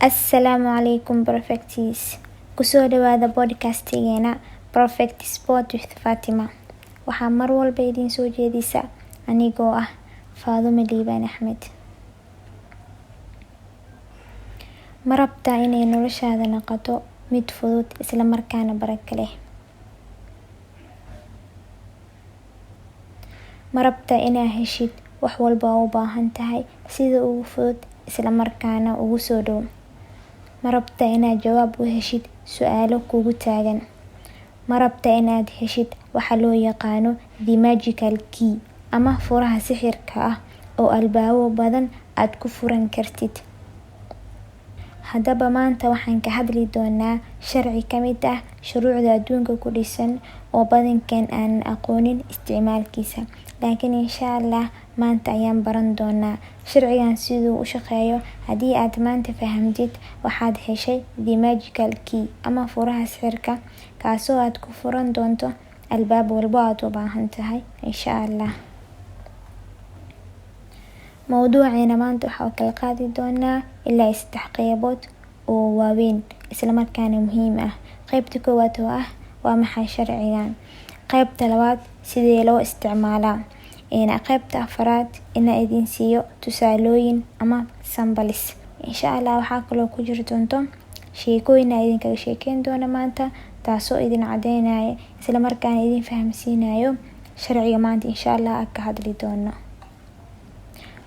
Assalaamu calaykum Perfecties. Kusoo dhawaada podcastgeena Perfect Sport with Fatima. Waxaa mar walba idin soo jeedisa anigoo ah Faadumo Liibaan Axmed. Ma rabtaa inay noloshaada noqoto mid fudud isla markaana barako leh? Ma rabtaa inaad heshid wax walba oo u baahan tahay sida ugu fudud isla markaana ugu soo dhow? Ma rabtaa inaad jawaab u heshid su'aalo kugu taagan? Ma rabtaa inaad heshid waxa loo yaqaano the magical key ama furaha sixirka ah oo albaabo badan aad ku furan kartid? Haddaba maanta waxaan ka hadli doonaa sharci ka mid ah shuruucda adduunka ku dhisan oo badankeen aan aqoonin isticmaalkiisa. Laakiin insha Allah maanta ayaan baran doonaa sharcigan siduu u shaqeeyo. Haddii aad maanta fahamtid, waxaad heshay the magical key ama furaha sixirka, kaasoo aad ku furan doonto albaab walbo aad u baahan tahay insha Allah. Mawduuceena maanta waxaa kala qaadi doonaa ilaa 3 qaybood oo waaweyn isla markaana muhiim ah. Qaybta koowaad oo ah waa maxay sharcigan. Qaybta labaad sidee loo isticmaalaa. Qaybta afraad inaan idin siiyo tusaalooyin ama samples. Insha Allah waxaa kaloo ku jiri doonto sheekooyin aan idin kaga sheekeyn doono maanta, taasoo idin cadeynaya isla markaana idin fahamsiinayo sharciga maanta insha Allah aan ka hadli doono.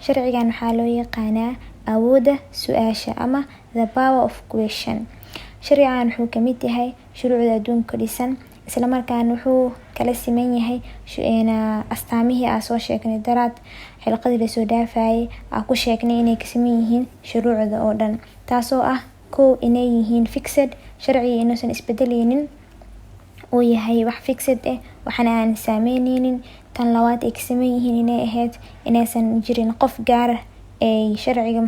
Sharcigan waxaa loo yaqaanaa awoodda su'aasha ama the power of question. Sharcigan wuxuu ka mid yahay shuruucda adduunka dhisan, isla markaana wuxuu kala siman yahay astaamihii aan soo sheegnay daraad xilqadii la soo dhaafayay aan ku sheegnay inay ka siman yihiin shuruucda oo dhan, taasoo ah inay yihiin fixed, sharciga inuusan isbedeleynin, uu yahay wax fixed waxana aan saameyneynin. Tan labaad ay ka siman yihiin inay ahayd inaysan jirin qof gaar ay sharciga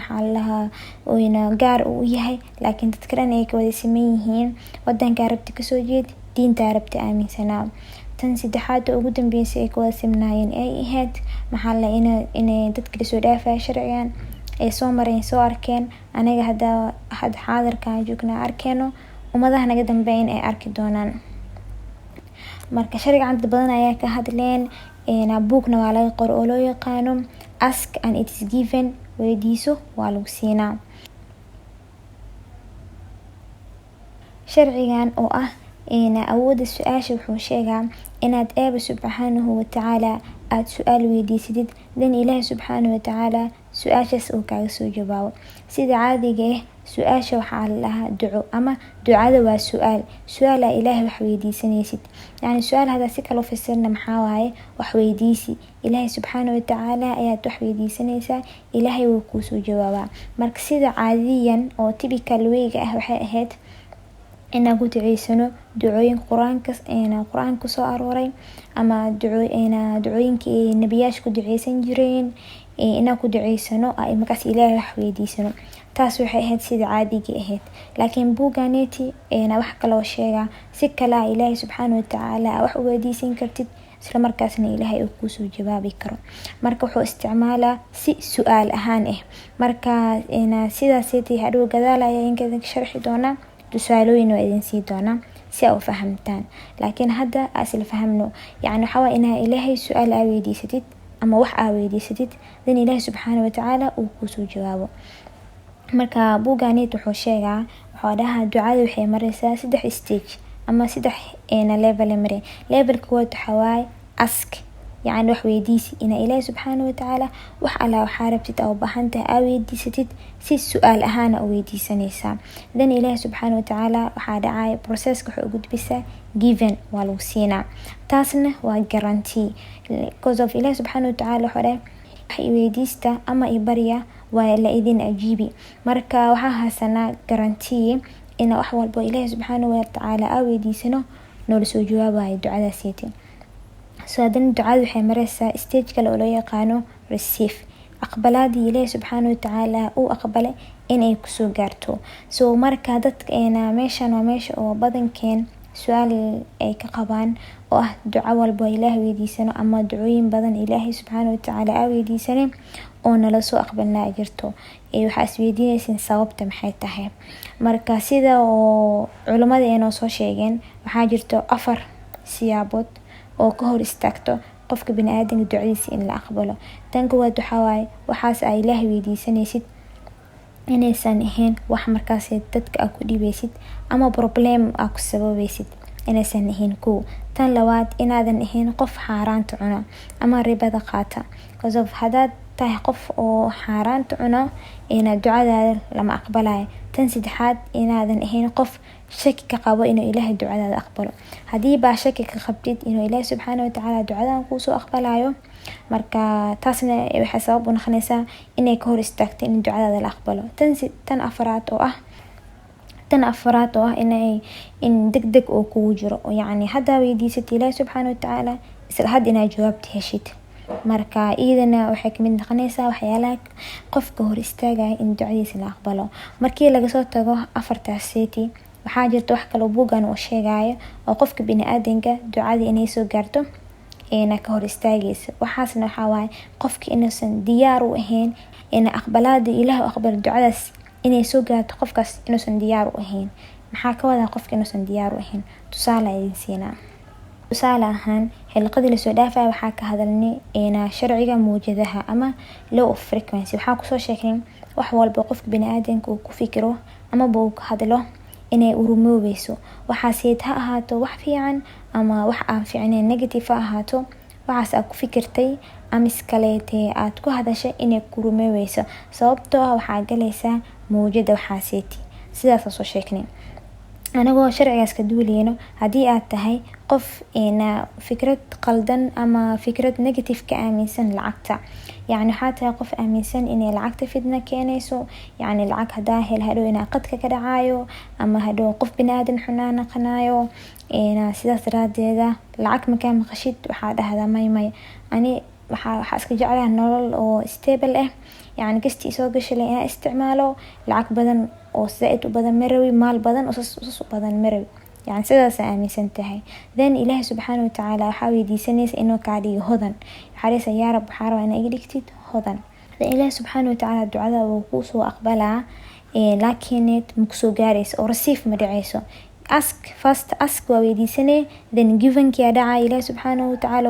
gaar u yahay, laakiin dadka dhan ay ka wada siman yihiin. Wadanka rabti ka soo jeed, diinta rabti aaminsanaa. Tan saddexaad oo ugu dambeysay ay ka wada simnaayeen ay ahayd inay dadka soo dhaafay sharcigan ay soo mareen, soo arkeen, anaga hadda xaadirkaan joognaa arkeeno, ummadaha naga dambeeyeen ay arki doonaan. Marka sharcigan dad badan ayaa ka hadleen, buugna waa laga qoro oo loo yaqaano Ask and it is given, weydiiso waa lagu siinaa. Sharcigan oo ah awoodda su'aasha wuxuu sheegaa inaad Eebbe subxaanahu wa tacaala aad su'aal weydiisatid, dan Ilaahay subxaanahu wa tacaala su'aashaas uu kaaga soo jawaabo. Sida caadiga su'aasha waxaa la dhahaa duco ama ducada waa su'aal aa Ilaahay wax weydiisanaysid. Su'aal hadaa si kale u fasirna maxaa waaye wax weydiisi. Ilaahay subxaanahu wa tacaala ayaad wax weydiisanaysaa, Ilaahay wuu kuu soo jawaabaa. Marka sida caadiyan oo typical way-ga waxay ahayd inaan ku duceysano ducooyin quraanka soo arooray ama ducooyinkii nabiyaasha ku duceysan jireen, inaan ku duceysano ay markaas Ilaahay wax weydiisano. Taas waxay ahayd sida caadiga ahayd. Laakiin buugaaneti wax kale oo sheega si kale Ilaahay subxaanahu wa tacaala wax u weydiisan kartid, isla markaasna Ilaahay uu kuu soo jawaabi karo. Marka wuxuu isticmaalaa si su'aal ahaan marka sidaas hadhow gadaal ayaa idin sharxi doonaa, tusaalooyin waa idin sii doonaa si aad u fahamtaan. Laakiin hadda asal fahamno, waxa waa inaad Ilaahay su'aal aad weydiisatid ama wax aad weydiisatid, dan Ilaahay subxaanahu wa tacaala uu kuu soo jawaabo. Marka buugaaneti wuxuu sheegaa, wuxuu dhahaa ducada waxay maraysaa 3 stage ama 3 level mare. Level koowaad waxa waaye ask, wax weydiisi, ina Ilaahay subxaanahu wa tacaala wax alla waxa rabtid oo baahan tahay aad weydiisatid si su'aal ahaan u weydiisanaysaa. Dan Ilaahay subxaanahu wa tacaala waxa dhacay process-ka wuxuu gudbisaa given, waa lagu siinaa. Taasna waa guarantee because of Ilaahay subxaanahu wa tacaala wuxuu dhahay wax weydiista ama barya waa la idin ajiibi. Marka waxaa haysanaa guarantee in wax walbo Ilaahay subxaanahu wa tacaala aad weydiisano noo soo jawaabayo ducadaasiti. Haddana ducada waxay maraysaa stage kale oo loo yaqaano receive, aqbalaadii Ilaahay subxaanahu wa tacaala uu aqbalay inay ku soo gaarto. Marka dadka meeshan waa meesha oo badankeen su-aal ay ka qabaan oo ah duco walbo ilaahay weydiisano ama ducooyin badan ilaahay subxaana watacaala aa weydiisanay oo nala soo aqbalnaa jirto. Waxaa isweydiinaysin sababta maxay tahay. Marka sida oo culimada ay noo soo sheegeen, waxaa jirto 4 siyaabood oo ka hor istaagto qofka bini'aadamka ducadiisa in la aqbalo. Tan koowaad waxaa waaye waxaas ay ilaahay weydiisanaysid inaysan ahayn wax markaas dadka aad ku dhibaysid ama problem aad ku sababaysid inaysan ahayn kow. Tan labaad inaadan ahayn qof xaaraanta cuna ama ribada qaata. Because of hadaad tahay qof oo xaaraanta cuna ducadaada lama aqbalayo. Tan saddexaad inaadan ahayn qof shaki ka qabo inuu ilaahay ducadaada aqbalo. Haddii baa shaki ka qabtid inuu ilaahay subxaana watacaala ducadan kuu soo aqbalayo, marka taasna waxay sabab u noqonaysaa inay ka hor istaagto in ducadaada la aqbalo. Tan afraad oo ah in degdeg oo kugu jiro oo yacni hadda weydiisatay ilaahay subxaana watacaala isla had inaad jawaabta heshid. Marka iidana waxay kamid noqonaysaa waxyaalaha qofka hor istaagaya in ducadiisa la aqbalo. Markii laga soo tago 4taas seeti, waxaa jirta wax kale oo buugan oo sheegaya oo qofka bini'aadamka ducada inay soo gaarto ka hor istaagaysa. Waxaasna waxaa waaye qofka inuusan diyaar u ahayn aqbalaada ilaahay u aqbalo ducadaas inay soo gaarto qofkaas inuusan diyaar u ahayn. Maxaa ka wadaa qofka inuusan diyaar u ahayn? Tusaale idin siinaa. tusaale ahaan xilqadii lasoo dhaafay waxaa ka hadalnay sharciga mawjadaha ama law of frequency. Waxaa kusoo sheegnay wax walba qofka bini'aadamka uu ku fikiro ama uu ka hadlo inay urumoobayso. Waxaas ha ahaato wax fiican ama wax aan fiicnayn, negative ha ahaato, waxaas aad ku fikirtay ama iskaleetay aad ku hadashay inay ku urumoobayso. Sababtoo ah waxaa galaysaa mawjada waxaaseeti. Sidaas soo sheegnay. anagoo sharcigaas ka duuleyno haddii aad tahay qof fikrad qaldan ama fikrad negative ka aaminsan lacagta, yani waxaa tahay qof aaminsan inay lacagta fidna keenayso, yani lacag hadaa hadhow inaa qadka ka dhacayo ama hadhow qof biniaadan xunaa naqanayo. sidaas daraadeeda lacag markaa maqashid waxaa dhahdaa may ani waxaa iska jeclahay nolol oo stable ah, yani kastii soo gashay inaa isticmaalo lacag badan oo zaaid u badan marawi, maal badan oo sas u badan marawi, yani sidaas aaminsan tahay. then ilaahay subxaana watacaala waxaa weydiisanaysa inuu kaa dhigo hodan. waxaa leysa yaa rab waxaa rabaa inaa iga dhigtid hodan. then ilaahay subxaana watacaala ducada wuu kuu soo aqbalaa, laakiin makusoo gaarayso oo rasiif ma dhacayso. first ask waa weydiisanay, then given kia dhacay ilaahay subxaana watacaala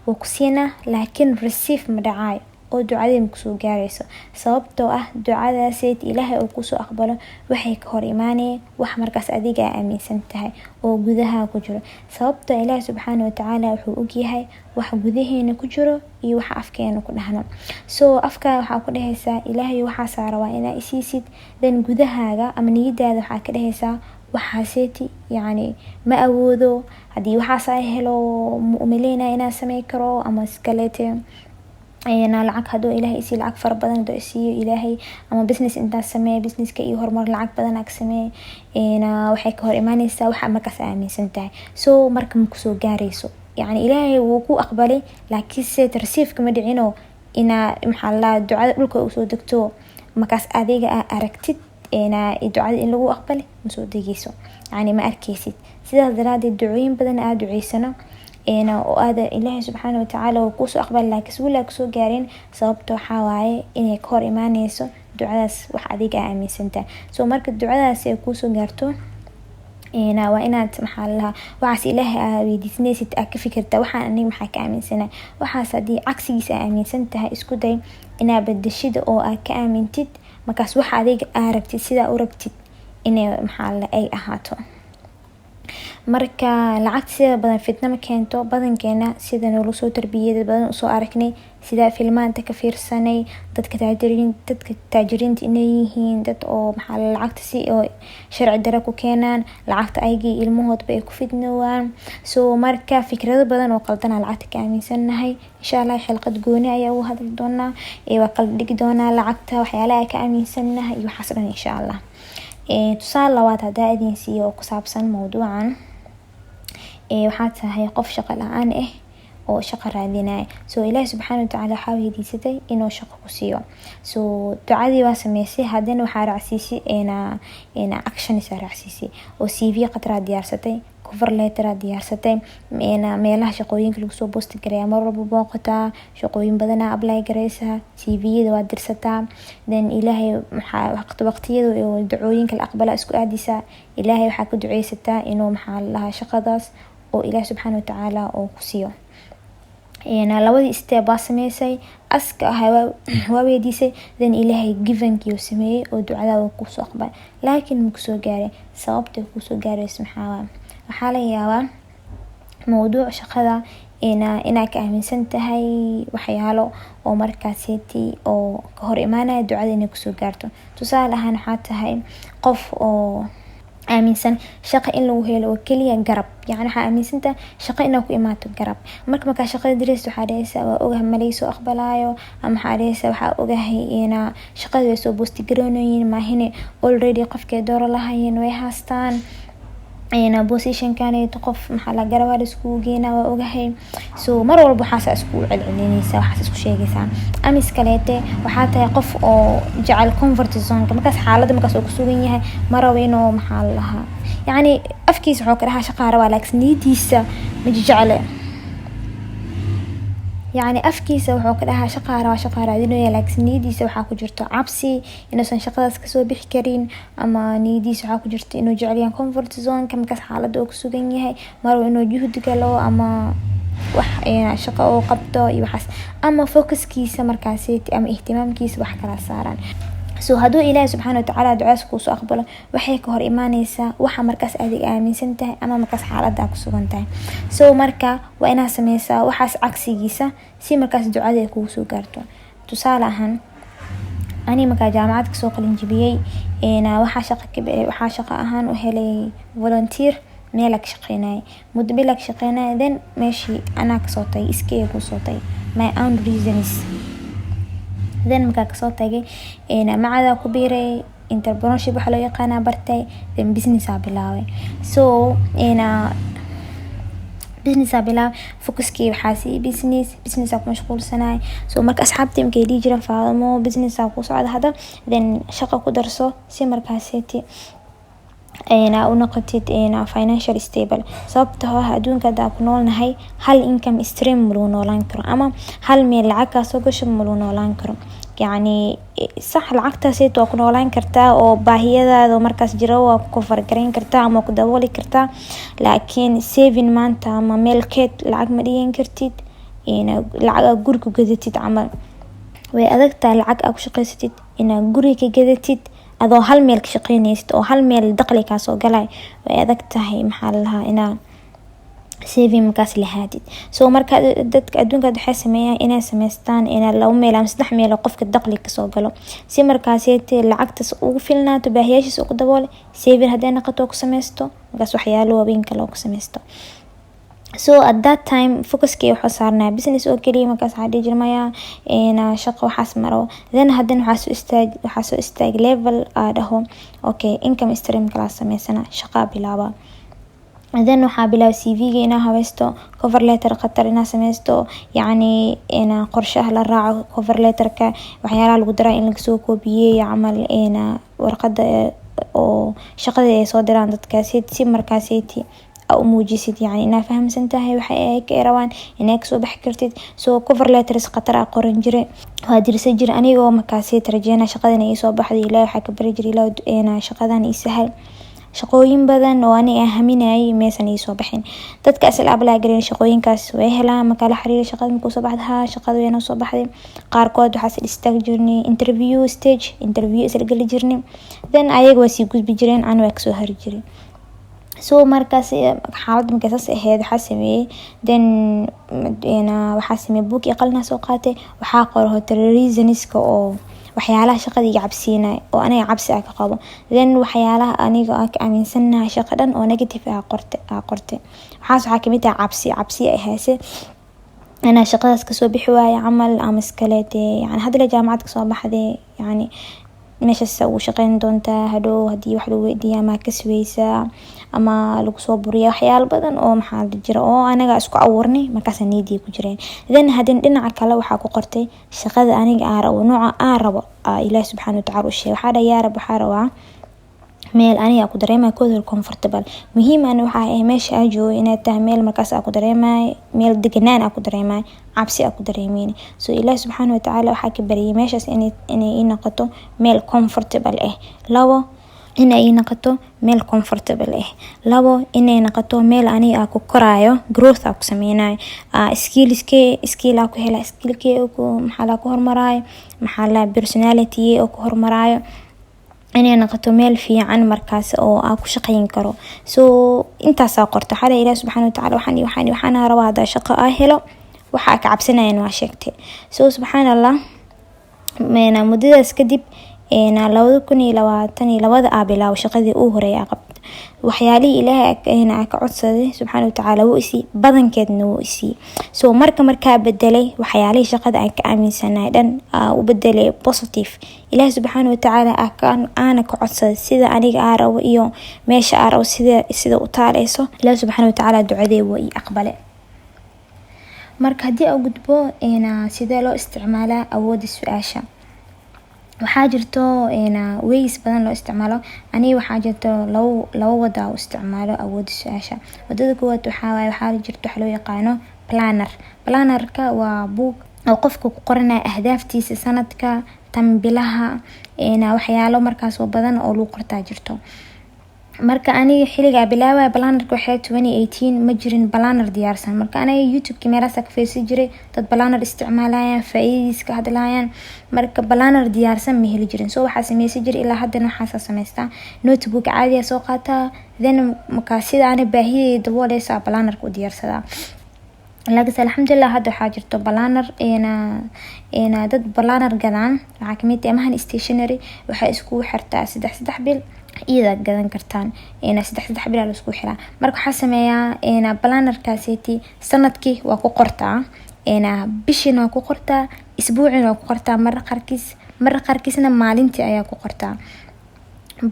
wuu ku siinaa, laakiin rasiif ma dhacay oo ducadii makusoo gaarayso. sababtoo ah ducadaaseed ilaahay oo kusoo aqbalo waxay ka hor imaanayeen wax markaas adiga aaminsan tahay oo gudaha ku jiro. sababtoo ilaahay subxaana watacaala wuxuu ogyahay wax gudaheena ku jiro iyo wax afkeena ku dhahno. so afkaa waxaa ku dhahaysaa ilaahay waxaa rabaa inaa isiisid, then gudahaaga ama niyadaada waxaa ka dhahaysaa waxaaseeti yani ma awoodo, haddii waxaas helo ma umaleynaa inaan sameyn karo ama iskaleete lacag haduu ilaahay isi lacag fara badan haduu isiiyo ilaahay ama business intaan sameeyo businesska iyo horumar lacag badan aan sameeyo waxay ka hor imaanaysaa waxa markaas aaminsan tahay. so marka ma kusoo gaarayso, yani ilaahay wuu ku aqbalay laakiin se tarsiifka ma dhicino ina maxaa ducada dhulka u soo degto markaas adiga aragtid ducada in lagu aqbalay ma soo degayso, yani ma arkaysid. sidaas daraadeed ducooyin badan aad duceysano oo aada ilaahay subxaana watacaala uu kusoo aqbal laakiin wala kusoo gaarin, sababtoo waxaa waaye inay ka hor imaanayso ducadaas wax adiga aaminsantahay. so marka ducadaas ay kusoo gaarto waa inaad waxaas ilaahay aad weydiisanaysid aad ka fikirtaa waxaan aniga maxaa ka aaminsanahay. waxaas haddii cagsigiisa aaminsan tahay isku day inaad bedeshida oo aad ka aamintid markaas wax adiga aad rabtid sidaa u rabtid inay ay ahaato. marka lacagta sida badan fitna ma keento. badankeena sida noola soo tarbiyada badan usoo aragnay, sida filmaanta ka fiirsanay, dadka taajiriinta inay yihiin dad oo lacagta si oo sharci dara ku keenaan, lacagta aygii ilmahoodba ay ku fidnowaan. so marka fikrado badan oo qaldan lacagta ka aaminsanahay. insha Allah xilqad gooni ayaa u hadli doonaa, waa kala dhigi doonaa lacagta waxyaalaha ka aaminsanahay iyo waxaas dhan insha Allah. tusaale labaad hadaa idin siiyo oo ku saabsan mawduucan, waxaa tahay qof shaqo la-aan ah oo shaqo raadinaya. So ilaahay subxaana watacaala waxaa weydiisatay inuu shaqo ku siiyo. So ducadii waa sameysay, haddana waxaa raacsiisay actions raacsiisay oo CV qatra diyaarsatay, cover letter diyaarsatay, meelaha shaqooyinka lagu soo post gareeyaa mar walba booqataa, shaqooyin badan apply gareysaa, CV-yada waa dirsataa. Then ilaahay waqtiyada iyo ducooyinka la aqbala isku aadisaa. ilaahay waxaa ku duceysataa inuu shaqadaas oo ilaahay subxaana watacaala oo ku siiyo. labadii step baa sameysay, aska waa weydiisay, then ilaahay givenkii uu sameeyey oo ducada ku soo aqbalay. laakiin ma kusoo gaaray, sababta ku soo gaarayso waxaa laga yaabaa mowduuc shaqada inaa ka aaminsan tahay waxyaalo oo markaaseti oo ka hor imaanaya ducada inay kusoo gaarto. tusaale ahaan waxaa tahay qof oo aaminsan shaqo in lagu helo oo kaliya garab, yani waxaa aaminsantahay shaqo inaa ku imaato garab. markaa shaqada dirayso waxaa dhahaysaa waa ogahay malay soo aqbalaayo, ama waxaa dhahaysaa waxaa ogahay shaqada way soo boosti garoonayeen maahine already qofkay dooro lahayeen way haastaan, position kaanayto qof la garabaal iskugu geynaa waa ogahay. So mar walba waxaas isku celcelinaysaa, waxaas isku sheegaysaa. amis kaleete waxaa tahay qof oo jecel comfort zone markaas xaaladda markaas uu ku sugan yahay maraba inuu yani afkiisa wuxuu ka dhahaa shaqaa rabaa laakiin niyadiisa ma jecele, يعني afkiisa wuxuu ka dhahaa shaqo raadinaya laakiin niyadiisa waxaa ku jirto cabsi inuusan shaqadaas kasoo bixi karin, ama niyadiisa waxaa ku jirto inuu jecel yahay comfort zone markaas xaaladda uu ku sugan yahay marba inuu juhdi galo ama wax shaqo oo qabto iyo waxaas, ama focuskiisa markaas ama ihtimaamkiisa wax kala saaran. So haduu ilaahay subxaana watacaala ducaas ku soo aqbalo waxay ka hor imaanaysaa waxa markaas adiga aaminsan tahay ama markaas xaaladda ku sugan tahay. So marka waa inaad sameysaa waxaas cagsigiisa si markaas ducada ay kugu soo gaarto. tusaale ahaan ani markaa jaamacad ka soo qalin jibiyay waxaa shaqo ahaan u helay volunteer meel ka shaqeynay muddo bil ka shaqeynay, then meeshii anaa ka soo tagay iskay ku soo tagay my own reasons. then markaa kasoo tagay macada ku biiray entrepreneurship waxa loo yaqaana bartay, then business bilaaway. So business bilaaway focuskii waxaa si business ku mashquulsanaay. So marka asxaabtii markay dhigi jireen faadamo business ku socda hada, then shaqo ku darso si markaaseti u noqotid financial stable. sababtoo ah adduunka hadda ku noolnahay hal income stream ma lagu noolaan karo, ama hal meel lacag ka soo gasho ma lagu noolaan karo. يعني صح lacagtaas waa ku noolaan kartaa oo baahiyadaada markaas jiro waa ku fargareyn kartaa ama ku dabooli kartaa, laakiin saving maanta ama meel keed lacag ma dhigan kartid. lacag guri ku gadatid ama way adagtaa lacag aad ku shaqeysatid inaad guri ka gadatid adoo hal meel ka shaqeynaysid oo hal meel dakhli ka soo galay, way adag tahay inaad saving markaas lahaadid. So marka dadka adduunka waxay sameeyaan inay sameystaan laba meel ama saddex meel oo qofka dakhli ka soo galo si markaas lacagtaas ugu filnaato baahiyaashiisa ugu dabool. saving haddii noqoto ku sameysto markaas waxyaalo waaweyn kale ku sameysto. So at that time focuskii wuxuu saarnaa business oo kaliya markaas waxaa dhihi jirmaya shaqo waxaas maro. then haddana waxaa soo istaag level dhaho okay income stream kala sameysana shaqo bilaaba. then waxaa bilaab CV-ga inaa haweysto, cover letter qatar inaa sameysto, yani qorshaha la raaco cover letterka waxyaalaha lagu daraa in laga soo koobiyey camal warqada oo shaqada ay soo diraan dadkaas si markaaseti u muujisid yani inaa fahamsan tahay waxa ay ka rabaan inaa ka soo baxi kartid. So cover letters qatar qoran jiray waa dirsan jiray anigoo markaaseti rajeyna shaqadan ay soo baxday. ilaahay waxa ka bari jiray ilaahay shaqadan ii sahal. shaqooyin badan oo ani ahaminay meesan ii soo baxin. dadka asal abla galeen shaqooyinkaas way helaan marka la xiriir shaqada ku soo baxday shaqada way soo baxday. qaarkood waxa istaag jirnay interview stage isla gali jirnay, then ayaga way sii gudbi jireen aan way ka soo hari jiray. so markaas xaaladda markaas ahayd waxa sameeyay then waxa sameeyay book qalna soo qaatay waxa qoray terrorismka oo waxyaalaha shaqada iga cabsiinay oo aniga cabsi ka qabo. then waxyaalaha aniga ka aaminsanahay shaqadan oo negative qortay waxaa kamid ah cabsi ay hayse ana shaqadaas ka soo bixi waayay camal ama iskaleete. yani hadda jaamacad ka soo baxday yani meeshaas ugu shaqeyn doontaa hadhow haddii wax lagu weydiiyo ama kasweysaa ama lagu soo buriya waxyaalo badan oo maxaa la jira oo anaga isku abuurnay markaas niyadii ku jireen. then hadin dhinaca kale waxaa ku qortay shaqada aniga aan rabo nooca aan rabo Ilaahay subxaanahu wa ta'aala u sheegay waxaa yaa rab waxaa rabaa meel aniga ku dareemayo koodal comfortable muhiim aan waxa ay meesha aan joogo inay tahay meel markaas aan ku dareemayo meel deganaan aan ku dareemayo cabsi aan ku dareemayni so Ilaahay subxaanahu wa ta'aala waxa ka bariyay meeshaas inay noqoto meel comfortable labo inay noqoto meel comfortable labo inay noqoto meel aniga ku koraayo growth ku sameynayo skill ku hela skillkee ku maxaa ku hormarayo maxaa personality ku hormarayo inay noqoto meel fiican markaas oo aan ku shaqeyn karo so intaas qorto xada Ilaahay subxaanahu wa ta'aala waxaan rabaa hada shaqo helo waxa ka cabsanayeen waa sheegtay so subxaanallah meena mudadaas kadib 2022 bilaw shaqadii uu horeeyay qabta waxyaalii Ilaahay ka codsaday subxaanahu wa ta'aala wuu isi badankeedna wuu isi so marka bedelay waxyaalii shaqada aan ka aaminsanay dhan u bedelay positive Ilaahay subxaanahu wa ta'aala aan ka codsaday sida aniga aan rabo iyo meesha aan rabo sida u taaleyso Ilaahay subxaanahu wa ta'aala ducadey wuu aqbalay marka hadii aan gudbo sida loo isticmaalaa awoodda su'aasha waxaa jirto ways badan loo isticmaalo aniga waxaa jirto labo wada oo isticmaalo awoodda su'aasha wadada koowaad waxaa jirto wax loo yaqaano planner-ka waa buug oo qofku ku qoranayo ahdaaftiisa sanadka tambilaha waxyaalo markaas oo badan oo lagu qortaa jirto marka aniga xiliga bilaaway planner-ka waxay 2018 ma jirin planner diyaarsan marka aniga YouTube-ka meelaha ka fiirsan jiray dad planner isticmaalayaan faa'iideyska hadlayaan marka planner diyaarsan ma heli jirin so waxa sameeyay jiray ilaa hadda waxa sameystaa notebook caadi ah soo qaataa then marka sida aan baahiyay dabooleysa planner-ka u diyaarsadaa laakiin alxamdulillah hadda waxaa jirto planner dad planner gadaan waxa kamid ah mahan stationery waxa isku xirtaa 3 bil iyada gadan kartaan 3 bil la isku xiraa marka waxa sameeyaa planner-kaasiti sanadkii waa ku qortaa bishina waa ku qortaa isbuucina waa ku qortaa mar qarkiisna maalintii ayaa ku qortaa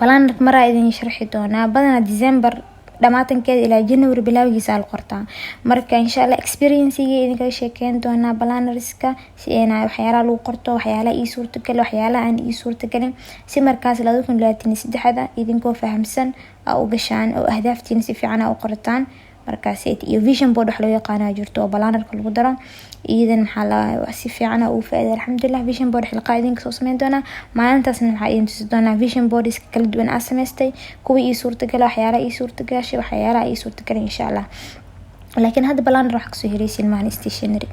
planner mara idin sharxi doonaa badana December dhamaatankeeda ilaa January bilawgiisa la qortaa marka insha Allah experience-iga idinka sheekeyn doonaa planner-iska si waxyaalaha lagu qorto waxyaalaha ii suurtagal waxyaalaha aan ii suurtagalin si markaas 2023 idinkoo fahamsan oo gashaan oo ahdaaftiina si fiican u qortaan markaas iyo vision board wax loo yaqaan jirto oo planner-ka lagu daro iidan maxaa si fiican u faa'iido alxamdulillah vision board xilqa idinka soo sameyn doona maalintaasna waxaa idin tusi doonaa vision board iska kala duwan aan sameystay kuwa ii suurtagal waxyaalaha ii suurtagashay waxyaalaha ii suurtagal insha Allah laakiin hadda planner wax ka soo hireysin maahan stationery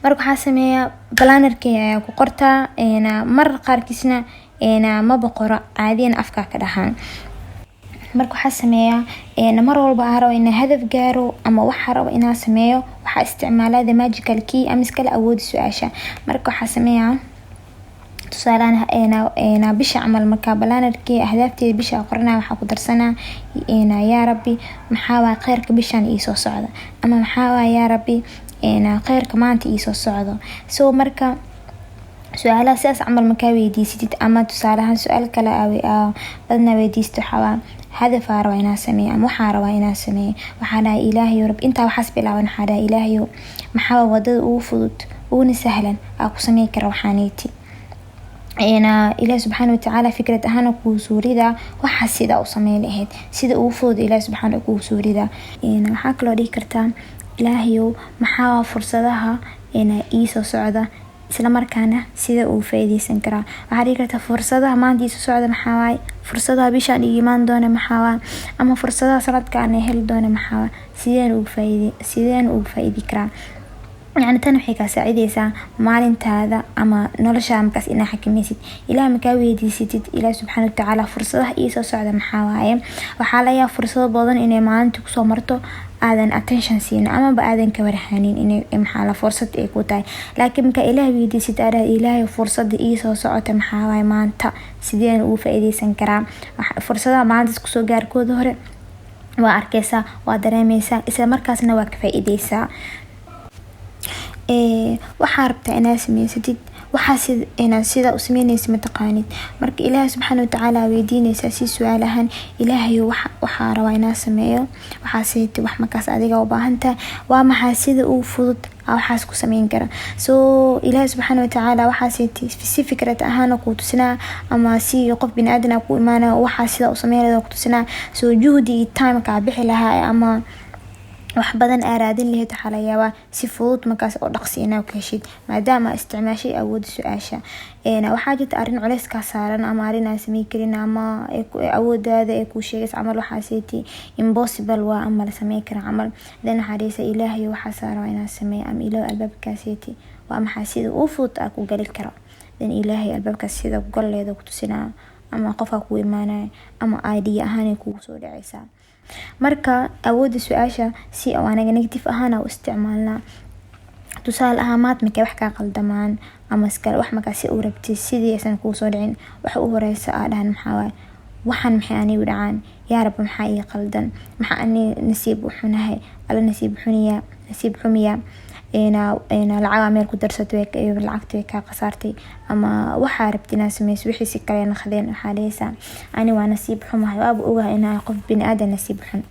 marka waxa sameeyaa planner-ka ayaa ku qortaa mar qaarkiisna ma boqoro caadiyan afka ka dhahan marka waxa sameeyaa mar walba aan rabo inaan hadaf gaaro ama waxa rabo inaan sameeyo waxa isticmaalada magical key ama iskala awood su'aasha marka waxa sameeyaa tusaalahan bisha amal marka planner-kii ahdaafteeda bisha qornaa waxa ku darsanaa yaa rabbi maxaa waa khayrka bishan ii soo socda ama maxaa waa yaa rabbi khayrka maanta ii soo socdo so marka su'aalaha sidaas amal marka weydiisid ama tusaalahan su'aal kale badna weydiisto xawaa hadaf aan rabo inaan sameeyo ama waxaan rabaa inaan sameeyo waxaan dhahay Ilaahay rab inta waxaas bilaaban waxaan dhahay Ilaahay maxaa wadada ugu fudud ugu sahlan aan ku sameey karo waxaaniiti Ilaahay subxaanahu wa ta'aala fikrad ahaan ku suurida waxa sida u sameey lahayd sida ugu fudud Ilaahay subxaanahu ku suurida waxa kale oo dhihi kartaa Ilaahay maxaa fursadaha ii soo socda isla markaana sida uu faa'iideysan karaa waxa dhici karta fursadaha maanta ii soo socda maxaa waay fursadaha bishaan iimaan doona maxaa waay ama fursadaha sanadkan ay heli doona maxaa waay sideen ugu faa'iidi karaa يعني tan waxay ka saacideysaa maalintaada ama nolosha markaas inaad xakamaysid ilaa markaa weydiisatid Ilaahay subxaanahu wa ta'aala fursadaha ii soo socda maxaa waaye waxa la yaa fursado badan inay maalinta ku soo marto aadan attention siin ama aadan ka warhanin inay maxaa la fursad ay ku tahay laakiin marka Ilaahay weydiisid Ilaahay fursada ii soo socota maxaa waaye maanta sideen ugu faa'iideysan karaa fursadaha maanta ku soo gaarkooda hore waa arkaysaa waa dareemaysaa isla markaasna waa ka faa'iideysaa waxaa rabtaa inaad sameysatid waxaa inaad sida u sameynaysa mataqaanid. marka ilaahay subxaanahu wa tacaala weydiinaysaa si su'aal ahaan, ilaahay waxaa rabaa inaan sameeyo waxaasayte wax markaas adiga u baahan tahay, waa maxaa sida uu fudud waxaas ku sameyn kara. so ilaahay subxaanahu wa tacaala waxaasayte si fikrad ahaan ku tusinaa, ama si qof bini aadan ku imaana waxaa sida u sameynaysa ku tusinaa. so juhdi iyo time ka bixi lahaa ama wax badan aaraadin lahayd waxaa laga yaabaa si fudud markaas oo dhaqsi inaa ku heshid, maadaama isticmaashay awoodda su-aasha. waxaa jirta arrin culays ka saaran ama arrin aan sameyn karin ama awooddaada ay kuu sheegaysa camal waxaasaytii impossible waa ama la sameyn kara camal, then waxaa dhahaysa ilaahay waxaa saaran inaan sameeyo, ama ilaahay albaabkaasaytii waa maxaa sida uu fudud aa ku gali karo, then ilaahay albaabkaas sida golleeda ku tusinaa, ama qofka ku imaanaya ama idea ahaan ay kugu soo dhacaysaa. marka awoodda su-aasha si anaga negative ahaan u isticmaalnaa. tusaale ahaan markay wax ka qaldamaan ama iskale wax markaas si u rabtay sidii aysan kuu soo dhicin, waxa u horeysa aa dhahan maxaa waaye waxaan maxay anigu dhacaan, yaa rab maxaa ii qaldan, maxaa ani nasiib u xunahay, alla nasiib xumiya lacag meel ku darsato lacagta way ka qasaartay, ama waxaa rabtay inaad sameyso wixii si kale naqdeen, waxaa dhahaysaa ani waa nasiib xumahay, waaba ogahay inaan qof bini aadan nasiib xun.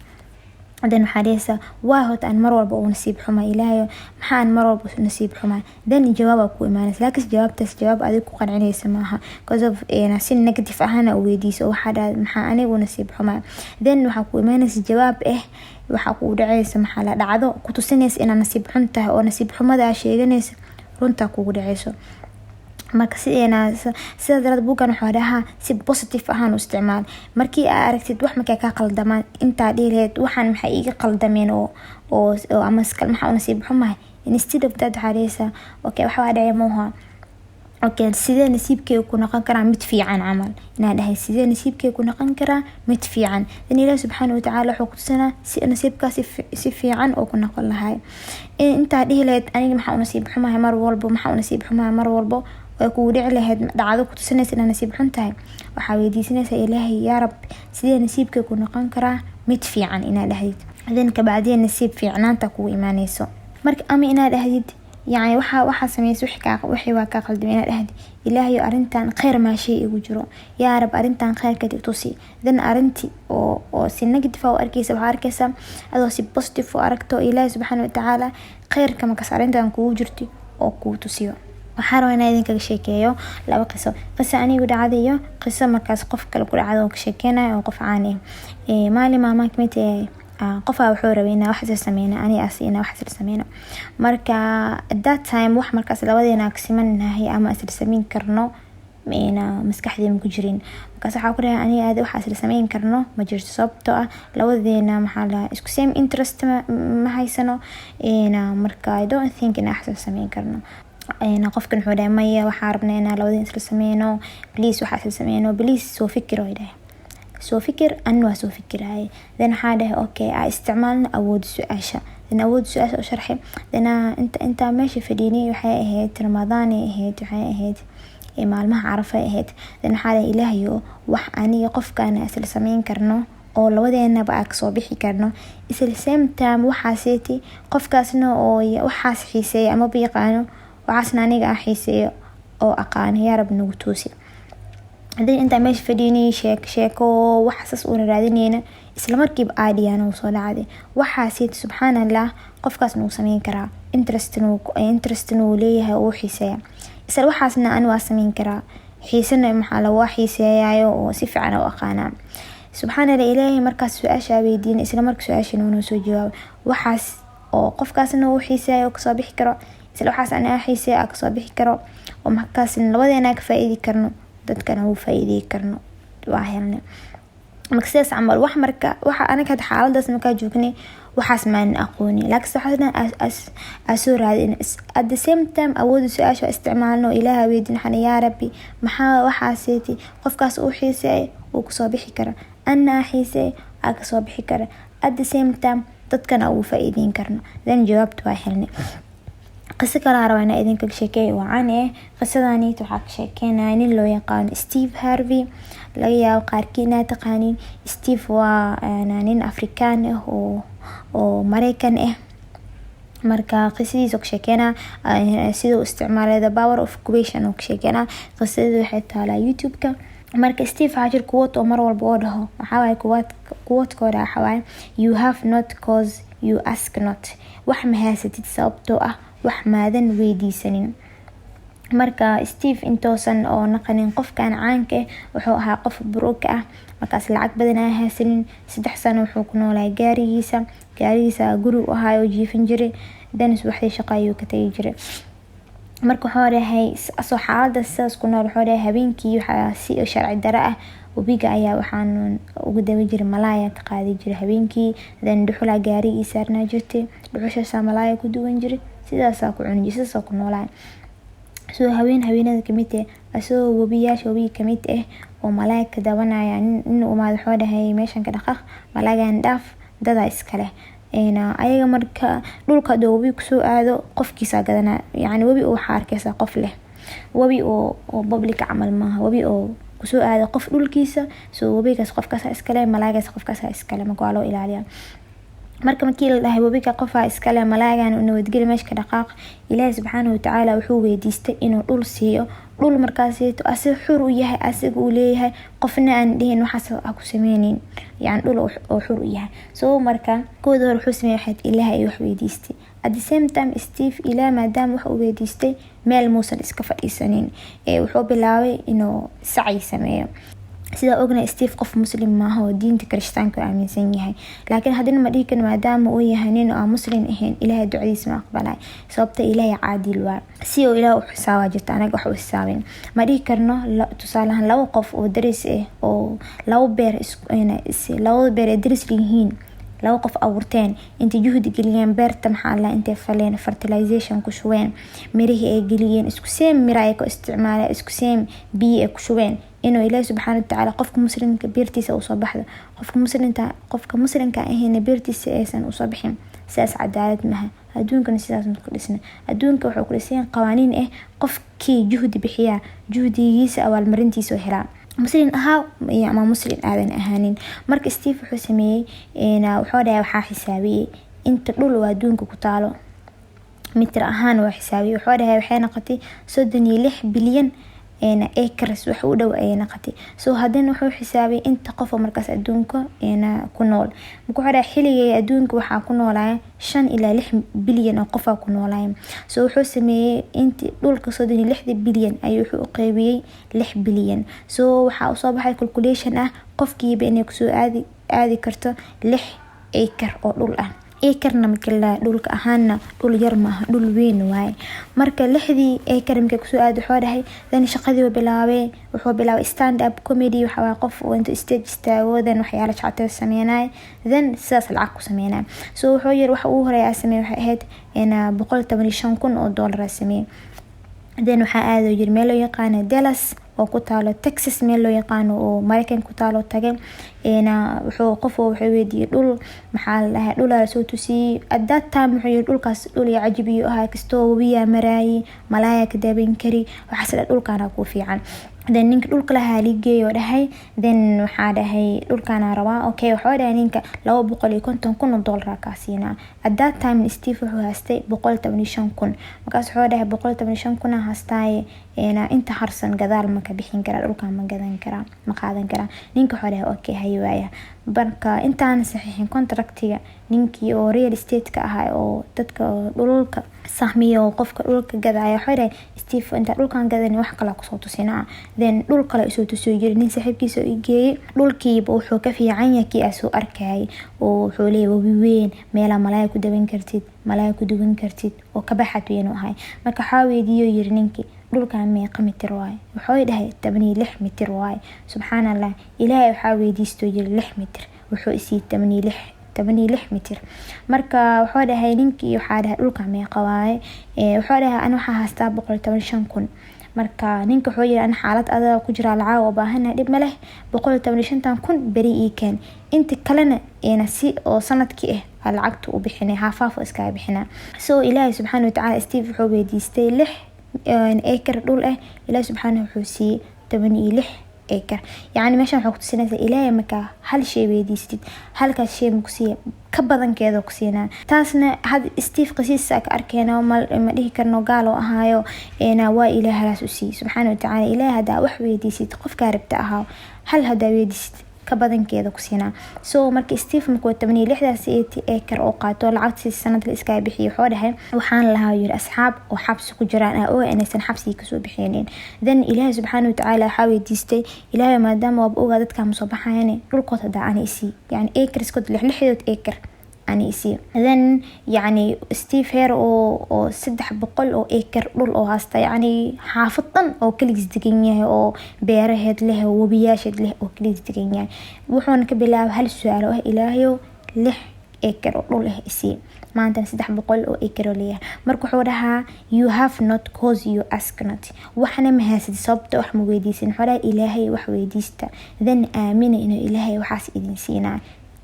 then waxaa dhahaysaa waa hota aan mar walba uu nasiib xumahay, ilaahay maxaa aan mar walba nasiib xumahay, then jawaab ku imaanaysa. laakiin jawaabtaas jawaab adiga ku qancinaysa maaha, because of si negative ahaan u weydiiso waxaa dhahay maxaa anigu nasiib xumahay, then waxaa ku imaanaysa jawaab waxaa ku dhacaysa maxaa la dhacdo ku tusinaysa inaad nasiib xun tahay, oo nasiib xumada aad sheeganaysa runta kugu dhacayso. marka sida darad buugan wuxuu dhahaa si positive ahaan u isticmaal. markii aad aragtid wax markay ka qaldamaan intaa dhiileed waxaan maxay iga qaldameen oo ama iskal maxaa nasiib xumahay, instead of that waxaa okay waxa dhacay mooha, okay sidee nasiibkay ku noqon karaa mid fiican camal, inaad dhahay sidee nasiibkay ku noqon karaa mid fiican, in ilaahay subxaanahu wa tacaala wuxuu ku tusinaa si nasiibkaas si fiican oo ku noqon lahay. intaa dhiileed aniga maxaa nasiib xumahay mar walbo, maxaa nasiib xumahay mar walbo way kugu dhici lahayd dhacdo ku tusinaysa inaad nasiib xun tahay, waxaa weydiisanaysaa ilaahay yaa rab sidee nasiibkay ku noqon karaa mid fiican inaad dhahdid, then kabacdeen nasiib fiicnaanta kugu imaanayso. marka ama inaad dhahdid يعني waxa sameeyay wixii waa ka qaldan inaad dhahdid ilaahay arintan khayr ma shay igu jiro, yaa rab arintan khayr ka tusi, then arinti oo si negative oo arkaysa adoo si positive oo aragto ilaahay subxaanahu wa tacaala khayrka ma ka arintan kugu jirto oo ku tusiyo. waxaan rabaa inaan idinkaga sheekeeyo laba qiso anigu dhacday iyo qiso markaas qof kale ku dhacdo oo ka sheekeenayo oo qof caan maalin maama kamid qof wuxuu rabay inaan wax sameeyno ani asina wax sameeyno. marka at that time wax markaas labadeena ka simanahay ama asir sameyn karno maskaxdeena ku jirin, markaas waxa ku rahay ani aad wax asir sameyn karno ma jirto, sababtoo ah labadeena maxaa la isku same interest ma haysano. marka I don't think in wax sameyn karno. qofkan wuxuu dhahay maya waxaan rabnaa inaan labadeena isla sameeyno, please waxa isla sameeyno, please soo fikiro idhahay soo fikir anna soo fikirahay. then waxaa dhahay okay isticmaalna awood su-aasha, then awood su-aasha oo sharxay, then inta meesha fadhiinay waxay ahayd Ramadaan waxay ahayd maalmaha Carafa ahayd. then waxaa dhahay ilaahayo wax aniga qofkaan isla sameyn karno oo labadeena ba ka soo bixi karno isla same time waxaaseti qofkaasna oo waxaas xiiseeyo ama biiqaano waxaasna aniga xiiseeyo oo aqaan yaa rab nagu toosi. hadii inta meesha fadhiinay sheeko waxaas oo raadinayna isla markiiba aadiyana soo dhacday waxaasii subxaanallah qofkaas nagu sameyn karaa interest inuu leeyahay oo xiiseeyo isla waxaasna aan waa sameyn karaa xiisana maxaa la waa xiiseeyayo oo si fiican u aqaana. subxaanallah ilaahay markaas su'aasha weydiin isla markaas su'aasha inuu soo jawaab waxaas oo qofkaasna uu xiiseeyo ka soo bixi karo, isla waxaas aan xiiseeyo ka soo bixi karo oo markaas labadeena ka faa'iidi karno dadkana uu faa'iidi karno waa helna. markaas amal wax marka waxa anaga xaaladaas marka joognay waxaas ma aqooni, laakiin waxaasna asoo raadin at the same time awood su-aasha isticmaalno ilaahay weydiin xana yaa rabbi maxaa waxaaseti qofkaas uu xiiseeyo uu ku soo bixi karo, anna xiiseeyo ka soo bixi karo at the same time dadkana uu faa'iidin karno, then jawaabtu waa helna. قصة كلا روانا إذن كشكي وعاني قصداني تحق شكينا nin loo yaqaan Steve Harvey laga yaabo qaarkiina taqaanin. Steve waa nin Afrikaan oo Mareykan marka qisadiisa ka sheekana sidoo isticmaalay the power of question oo ka sheekana qisada waxay taalaa YouTube-ka. marka Steve waxaa jir quote oo mar walba oo dhaho waxa waay quote kooda waxa waay you have not cause you ask not. wax ma haysatid sababtoo ah wax maadan weydiisanin. marka Steve intoosan oo naqanin qofkan caanka wuxuu ahaa qof broke ah markaas lacag badan aan haysanin 3 sano wuxuu ku noolaa gaarigiisa guri u ahaa oo jiifin jiray dan subaxdii shaqo ka tagi jiray. marka wuxuu leeyahay asoo xaalada sidaas ku nool wuxuu leeyahay habeenkii waxa si sharci dara ah wabiga ayaa waxaan ugu daba jiray malaaya ka qaadi jiray habeenkii dan dhuxula gaarigiisa saarnaa jirtay dhuxusha malaaya ku duwan jiray sidaas ku cuni jiray sidaas ku noolaa. soo haweenada kamid ah asoo wabiga kamid ah oo malaaya ka dawanaya in uu maad wuxuu leeyahay meeshan ka dhaqaq malaagan dhaaf dada iskale ayaga marka dhulka wabi ku soo aado qofkiisa gadana yani wabi oo xaarkaysa qof leh wabi oo public amal maaha wabi oo ku soo aado qof dhulkiisa soo wabigaas qofkaas iskale malaagaas qofkaas iskale ma loo ilaaliya. marka markii la dhahay wabiga qofa iskale malaagan oo nabadgelyo meesha ka dhaqaaq Ilaahay subhanahu wa ta'ala wuxuu weydiistay inuu dhul siiyo dhul markaas asig xur u yahay asig uu leeyahay qofna aan dhihin waxa ku sameeyeen yani dhul oo xur u yahay. soo marka kooda hor wuxuu sameeyay Ilaahay wax weydiistay at the same time Steve ilaa maadaama wax uu weydiistay meel muusan iska fadhiisanin wuxuu bilaabay inuu saci sameeyo. sida ogna Steve qof muslim ma aha oo diinta Kirishtaanka aaminsan yahay laakiin hadina ma dhihi kan maadaama uu yahay nin oo muslim ahayn Ilaahay ducadiisa ma aqbalay sababta Ilaahay caadil waa si oo Ilaahay u xisaaba jirta anaga wax u xisaabin ma dhihi karno tusaalahan laba qof oo daris ah oo laba beer daris yihiin laba qof abuurteen inta juhdi geliyeen beerta maxaa la intee faleen fertilization ku shubeen mirihii ay geliyeen isku same mira ay ku isticmaalaan isku same biyo ay ku shubeen inuu Ilaahay subhanahu wa ta'ala qofka muslimka beertiisa u soo baxdo qofka muslimka ahayna beertiisa aysan u soo bixin sidaas cadaalad maaha. adduunkan sidaas ku dhisna adduunka wuxuu ku dhisan qawaaniin qofkii juhdi bixiya juhdigiisa abaalmarintiisa helaa muslim ahaa ama muslim aadan ahaanin. marka Steve wuxuu sameeyay wuxuu dhahay waxa xisaabiyay inta dhul waa adduunka ku taalo mitir ahaan waa xisaabiyay wuxuu dhahay waxay noqotay 36 bilyan acres wax u dhow ay noqotay. soo hadana wuxuu xisaabiyay inta qof markaas adduunka ku nool wuxuu dhahay xilligii adduunka waxa ku noolaa 5 ilaa 6 bilyan oo qof ku noolaa. soo wuxuu sameeyay intii dhulka 36 bilyan ayuu wuxuu u qaybiyay 6 bilyan. soo waxa uu soo baxay calculation qofkiiba inay ku soo aadi karto 6 acre oo dhul acre-na marka dhulka ahaana dhul yar maaha dhul weyn waay. marka 6 acre marka ku soo aado wuxuu dhahay dan shaqadii wuxuu bilaabay stand up comedy waxa waa qof oo inta stage istaagoodan waxyaalo jacayl sameeynay dan sidaas lacag ku sameeynay. soo wuxuu yiri waxa uu horeeyay sameey waxay ahayd $115,000 sameey dan waxa aado jir meel loo yaqaan Dallas oo ku taalo Texas meel loo yaqaan oo Mareykan ku taalo tagay wuxuu qof wuxuu weydiiyay dhul maxaa la dhahay dhul la soo tusiyay at that time wuxuu yiri dhulkaas dhul ya cajibiyo ah kasto wabiya maraay malaaya ka daabin kari waxa sida dhulkana ku fiican. dan ninka dhulka la haligay oo dhahay dan waxa dhahay dhulkana rabaa okay wuxuu dhahay ninka $250,000 ka siina at that time Steve wuxuu haastay $185,000 markaas wuxuu dhahay $185,000 haastay inta harsan gadaal ma ka bixin kara dhulka ma gadan kara ma qaadan kara. ninka wuxuu dhahay okay haywaya barka intaan saxiixin contractiga ninkii oo real estate ka ahaa oo dadka dhulka sahmiyo qofka dhulka gadaya wuxuu dhahay Steve inta dhulkan gadan wax kala ku soo tusinaa then dhul kale soo tusoo jiray nin saaxiibkiisa oo igeeyay dhulkiiba wuxuu ka fiican yahay kii asoo arkay oo wuxuu leeyahay wabi weyn meela malaay ku daban kartid oo ka baxad weyn oo ahay. marka waxa weydiiyo yiri ninkii dhulkan meeqa mitir waay wuxuu dhahay 86 mitir waay. subhanallah Ilaahay waxa weydiisto jir 6 mitir wuxuu isii 86 mitir. marka wuxuu dhahay ninkii waxa dhahay dhulkan meeqa waay wuxuu dhahay aan waxa haastaa $185,000. marka ninka wuxuu yiri aan xaalad adag ku jira lacag oo baahana dib ma leh $185,000 bari keen inta kalena si oo sanadkii lacagtu u bixinay hafaaf iska bixina. soo Ilaahay subhanahu wa ta'ala Steve wuxuu weydiistay 6 acre dhul Ilaahay subhanahu wuxuu siiyay acre. يعني meeshan waxaa ku tusinaysaa ilaahay markaa hal shay weydiisatid halkaas shay ma ku siiya ka badankeeda ku siinaa. taasna had Steve qisiisa ka arkayna ma dhihi karno gaal oo ahaayo waa ilaahay u siiyay subxaanahu wa ta'aala. ilaahay hadaa wax weydiisid qofka rabta ahaa hal hadaa weydiisid ka badankeeda ku siinaa. so markii Steve markuu 86 acre oo qaato lacagtiisa sanad la iska bixiyo wuxuu dhahay waxaan lahaa yiri asxaab oo xabsi ku jiraan oo inaysan xabsi ka soo bixinin. then ilaahay subxaanahu wa ta'aala waxa weydiistay ilaahay maadaama uu ogaa dadka soo baxayeen dhulkooda hadaa aan isi yani acres kod 6 acre ani isi. then yani Steve Hare oo 300 oo acre dhul oo haasta yani xaafadan oo kaligiis degan yahay oo beeraheed leh oo wabiyaasheed leh oo kaligiis degan yahay wuxuuna ka bilaabay hal su'aal oo ilaahayo 6 acre oo dhul isi maanta 300 oo acre leeyahay. marka wuxuu dhahaa you have not cause you ask not. waxna ma haysid sababta wax ma weydiisin xoraa ilaahay wax weydiista then aamina inuu ilaahay waxaas idin siinaa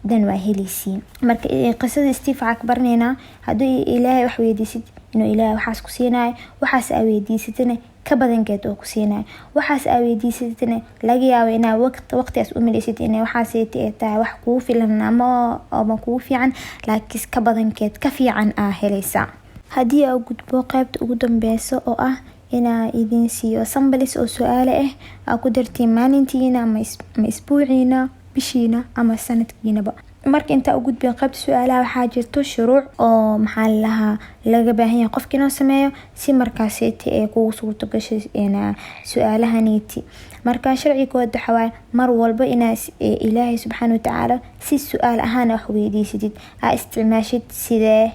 dan waa helisiin. marka qisada Steve waxaa barneena hadii ilaahay wax weydiisid inuu ilaahay waxaas ku siinaayo waxaas aa weydiisatana ka badankeed oo ku siinaayo waxaas aa weydiisatana laga yaabo inaa waqtigaas u maleysid inay waxaas tahay wax kugu filan ama kugu fiican laakiin ka badankeed ka fiican aa helaysaa. hadii aa gudbo qaybta ugu dambeysa oo ah inaa idin siiyo sambalis oo su'aalo ah ku dartiin maalintiina ama isbuuciina bishiina ama sanadkiinaba. marka inta ugu gudbin qaybta su'aalaha waxaa jirto shuruuc oo maxaa laga baahan yahay qofka inuu sameeyo si markaas ay kugu suurto gasho su'aalahaniti. marka sharcigood waxa waaye mar walba inaa ilaahay subxaanahu wa ta'aala si su'aal ahaan wax weydiisatid aa isticmaashid sidee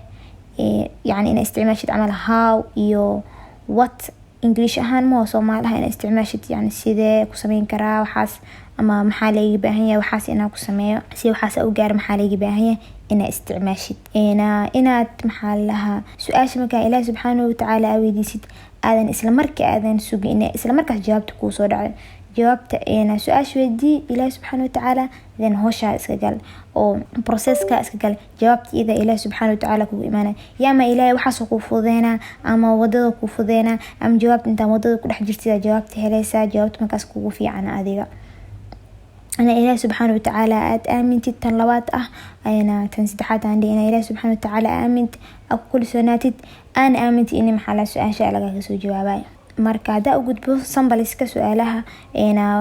yani inaa isticmaashid camal how iyo what English ahaan ma Soomaaliha inaa isticmaashid yani sidee ku sameyn karaa waxaas ama maxaa laga baahan yahay waxaas inaa ku sameeyo si waxaas u gaar maxaa laga baahan yahay inaa isticmaashid inaad maxaa su'aasha marka ilaahay subxaanahu wa ta'aala weydiisid aadan isla markaa aadan sugin isla markaas jawaabta ku soo dhacdo jawaabta su'aasha weydii ilaahay subxaanahu wa ta'aala then hawsha iska gal oo processka iska gal jawaabta ida ilaahay subxaanahu wa ta'aala kugu imaanay yaama ilaahay waxaas ku fudeena ama wadada ku fudeena ama jawaabta inta wadada ku dhex jirtida jawaabta helaysa jawaabta markaas kugu fiican adiga. أنا إله سبحانه وتعالى آمنت التلوات أنا تنسدحات عندي أنا إله سبحانه وتعالى آمنت أقول سناتي أنا آمنت إني محل سؤال شألك سو جوابي. marka da ugu gudbo sambalis ka su'aalaha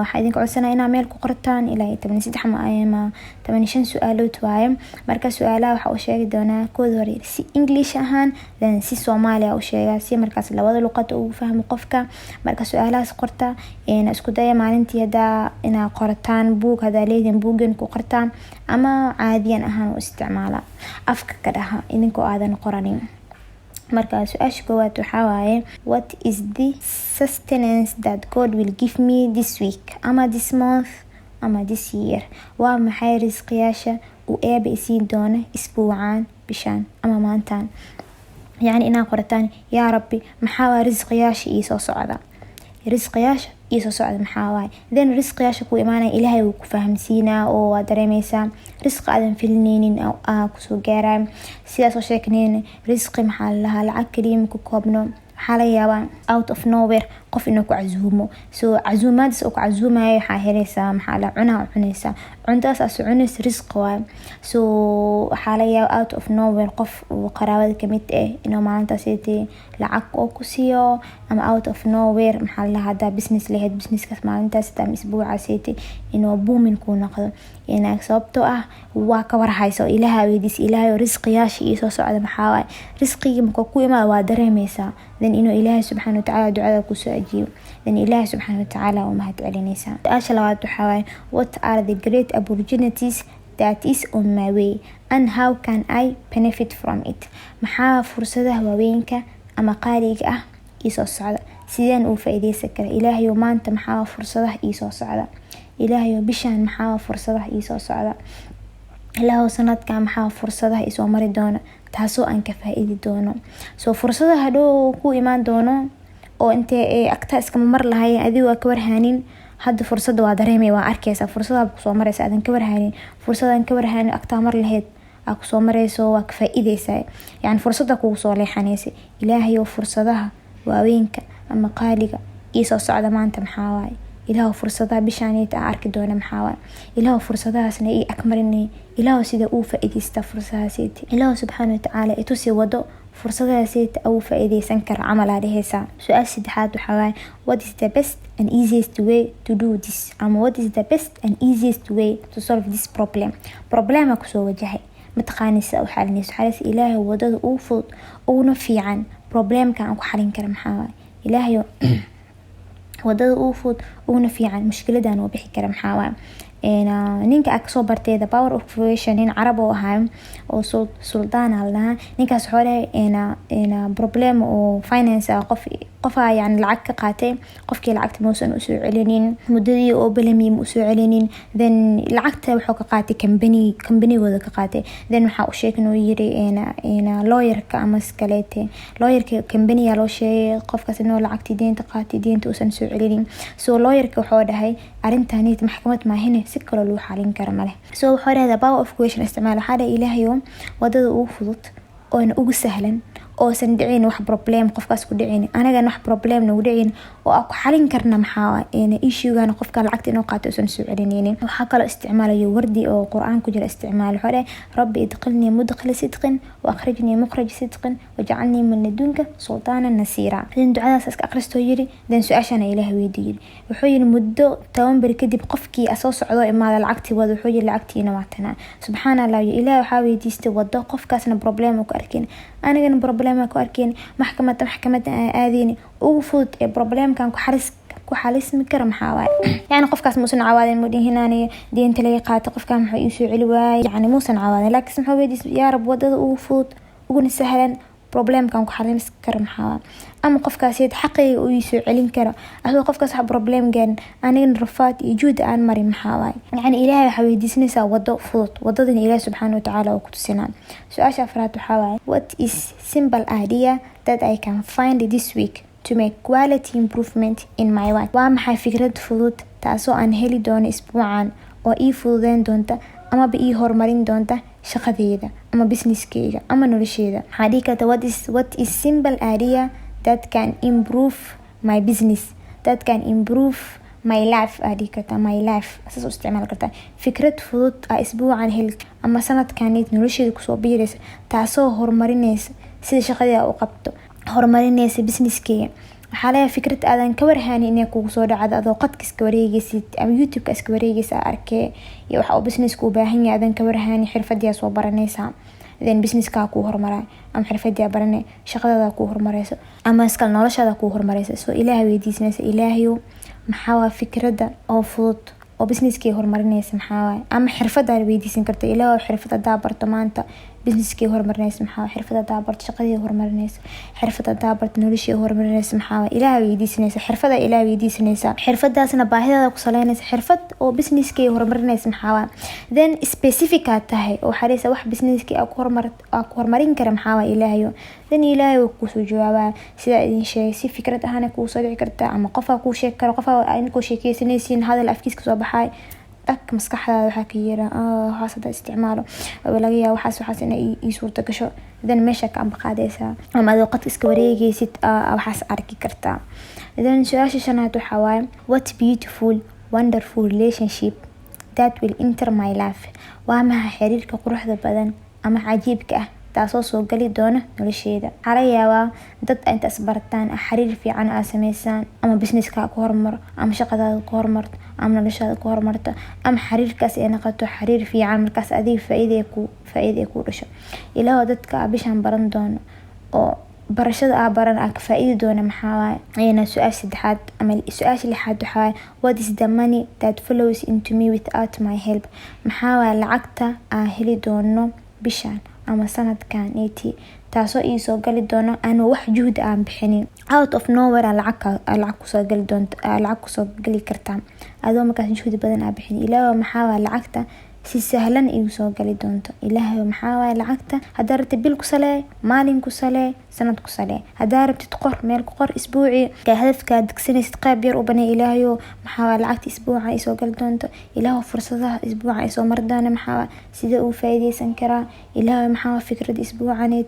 waxa idin codsana inaa meel ku qortaan ilaa 83 ama 85 su'aalood waaye. marka su'aalaha waxa uu sheegi doonaa kood hore si English ahaan dan si Soomaali u sheega si markaas labada luqad uu fahmo qofka. marka su'aalahaas qorta isku daya maalintii hada inaa qortaan buug hada leedin buugan ku qortaan ama caadiyan ahaan u isticmaala afka ka dhaha idinkoo aadan qoranin. marka su'aasha koowaad waxa waaye what is the sustenance that God will give me this week ama this month ama this year. waa maxay risqiyaasha uu eeba isiin doona isbuucan bishan ama maantan. yani inaa qorataan yaa rabbi maxaa waa risqiyaasha ii soo socda risqiyaasha ii soo socda maxaa waaye then risqiyaasha ku imaanay ilaahay uu ku fahamsiinaa oo waa dareemaysaa risqi aadan filinaynin oo ku soo gaaray sidaas oo sheekneen risqi maxaa lacag kaliya ku koobno waxaa laga yaabaa out of nowhere qof inuu ku casuumo so casuumaadis oo ku casuumayo waxaa helaysaa maxaa la cunaysaa cuntaas aad cunaysaa risqi waaye so waxaa laga yaabaa out of nowhere qof qaraabada kamid inuu maalintaas lacag oo ku siiyo ama out of nowhere maxaa la hada business leeyahay businesskaas maalintaas ama isbuucaas inuu booming ku noqdo inaag sababtoo ah waa ka warhayso ilaahay weydiis ilaahay risqiyaasha iyo soo socda maxaa waaye risqiga markuu ku imaado waa dareemaysaa then inuu ilaahay subxaanahu wa ta'aala ducada ku soo ajiibo then ilaahay subxaanahu wa ta'aala uu mahad celinaysaa. su'aasha labaad waxa waaye what are the great opportunities that is on my way and how can I benefit from it. maxaa fursadaha waaweynka ama qaaliga ah ii soo socda sideen uu faa'iideysan kara ilaahay maanta maxaa fursadaha ii soo socda ilaahay bishan maxaa fursadaha ii soo socda ilaahay sanadka maxaa fursadaha ii soo mari doona taasoo aan ka faa'iidi doono. so fursadaha hadhow ku imaan doono oo intee agta iska mar lahayn adigu ka warhaanin hadda fursada waa dareemay waa arkaysa fursadaha ku soo maraysa adan ka warhaanin fursadan ka warhaanin agta mar lahayd ku soo marayso waa ka faa'iideysaa yani fursada ku soo leexanaysa ilaahay oo fursadaha waaweynka ama qaaliga ii soo socda maanta maxaa waaye ilaahu fursadaha bishaanita arki doona maxaa waaye ilaahu fursadahaasna ii akmarinay ilaahu sida uu faa'iideysta fursadahaasiti ilaahu subxaanahu wa tacaala itusi wado fursadahaasita au faa'iideysan kara camal aa dhehaysaa. Su-aasha saddexaad waxaa waaye what is the best and easiest way to do this, ama what is the best and easiest way to solve this problema kusoo wajahay mataqaanisa u xalinayso xalis ilaahay wadada uu fudud uuna fiican problemka aan ku xalin kara maxaa waaye ilaahay wadada uu fudud uuna fiican mushkiladan uu bixi kara maxaa waaye ninka ag soo bartay the power of creation in carab oo ahaa oo sultan allah ninkaas xoolaha problem oo finance qof yani lacag ka qaatay qofkii lacagta muusan u soo celinin mudadii oo balami u soo celinin then lacagta wuxuu ka qaatay company-gooda ka qaatay then waxa uu sheegay inuu yiri lawyer-ka ama skaleete lawyer-ka company-ga loo sheegay qofkaas inuu lacagtii deynta qaatay deynta uusan soo celinin so lawyer-ka wuxuu dhahay arintani maxkamad ma ahine si kale loo xalin karo male so wuxuu dhahay power of creation isticmaal hada ilaahayo wadada ugu fudud oo ugu sahlan oo san dhicin wax problem qofkaas ku dhicin anaga wax problem nagu dhicin oo aan ku xalin karna maxaa issue-gan qofka lacagta inuu qaato san soo celinaynin waxa kale isticmaalayo wardi oo quraan ku jira isticmaal hore rabbi idqilni mudkhil sidqin wa akhrijni mukhrij sidqin waj'alni min ladunka sultanan nasira in ducadaas iska akhristo yiri dan su'aashana ilaahay weydiiyay wuxuu yiri muddo 10 bari kadib qofkii soo socdo imaada lacagtii wada wuxuu yiri lacagtiina waatana subhanallah ilaahay waxa weydiistay wado qofkaasna problem ku arkin anagana problem ku arkeen maxkamada aadeen ugu fudud ee problemkan ku xalismi kara maxaa waaye yani qofkaas muusan cawaadin mudhihinani deynta laga qaato qofkan wuxuu ii soo celi waayay yani muusan cawaadin laakiin wuxuu weydiis yaa rab wadada ugu fudud ugu sahlan problemkan ku xalismi kara maxaa ama qofkaas xaqiiqo uu ii soo celin kara asoo qofkaas wax problem gaan aniga rafaad iyo juhd aan marin maxaa waaye yani ilaahay waxa weydiisanaysaa wado fudud wadadana ilaahay subxaanahu wa tacaala uu ku tusinaa. Su-aasha afraad waxaa waaye what is simple idea that I can find this week to make quality improvement in my work. waa maxay fikrad fudud taasoo aan heli doono isbuucan oo ii fududeyn doonta ama ii horumarin doonta shaqadeyda ama businesskeyga ama nolosheyda. waxaa dhihi karta what is simple idea that can improve my business, that can improve my life. dhihi karta my life asaas u isticmaal karta fikrad fudud isbuucan heli ama sanadkan nolosheyda kusoo biiraysa taasoo horumarinaysa sida shaqadeeda u qabto horumarinaysa businesskeyga. waxaa laga fikrad aadan ka warhaani inay kugu soo dhacdo adoo qadka iska wareegaysid ama youtube-ka iska wareegaysa arkay iyo waxa uu business-ku u baahan yahay aadan ka warhaani xirfadiya soo baranaysa then business-ka ku horumaraa ama xirfadiya baranay shaqadaada ku horumarayso ama iska noloshaada ku horumarayso soo ilaahay weydiisanaysa ilaahayo maxaa waa fikrada oo fudud oo business-kii horumarinaysa maxaa waaye ama xirfadaada weydiisan karta ilaahay xirfadaada barto maanta business-kii horumarinaysa maxaa xirfadaada barto shaqadii horumarinaysa xirfadaada barto noloshii horumarinaysa maxaa ilaahay weydiisanaysa xirfada ilaahay weydiisanaysa xirfadaasna baahidaada ku saleynaysa xirfad oo business-kii horumarinaysa maxaa then specific tahay oo xariisa wax business-kii ku horumarin kara maxaa ilaahayo then ilaahay uu ku soo jawaabaa sida idin sheegay si fikrad ahaan ku soo dhici karta ama qof ku sheeg karo qof aan ku sheekeysanaysiin hadal afkiiska soo baxay tak maskaxdaada waxa ka yira haasada isticmaalo laga yaabo waxaas inay ii suurta gasho then meesha ka ambaqaadaysa ama adoo qad iska wareegaysid waxaas arki kartaa. then su-aasha shanaad waxa waaye what beautiful wonderful relationship that will enter my life. waa maxay xiriirka quruxda badan ama cajiibka taasoo soo gali doona nolosheyda. waxaa laga yaabaa dad inta isbartaan xiriir fiican sameysaan ama business-ka ku horumaro ama shaqadaada ku horumarto ama noloshaada ku horumarto ama xiriirkaas ay noqoto xiriir fiican markaas adiga faa'iido ku dhasho ilaahay dadka bishan baran doono oo barashada baran ka faa'iido doona maxaa waaye su-aasha saddexaad ama su-aasha lixaad waxa waaye what is the money that flows into me without my help. maxaa waaye lacagta heli doono bishan ama sanadkan taasoo ii soo gali doono aan wax juhd aan bixinin out of nowhere lacag ku soo gali doonto lacag ku soo gali karta adoo markaas juhd badan bixin ilaahay maxaa waa lacagta si sahlan igu soo gali doonto ilaahay maxaa waa lacagta hadaa rabtid bil ku salee maalin ku salee sanad ku salee hadaa rabtid qor meel ku qor isbuuci ka hadafka degsanaysid qayb yar u banay ilaahay maxaa waa lacagta isbuuca ay soo gali doonto ilaahay fursadaha isbuuca ay soo mardaana maxaa sida uu faa'iideysan karaa ilaahay maxaa fikrad isbuucan ay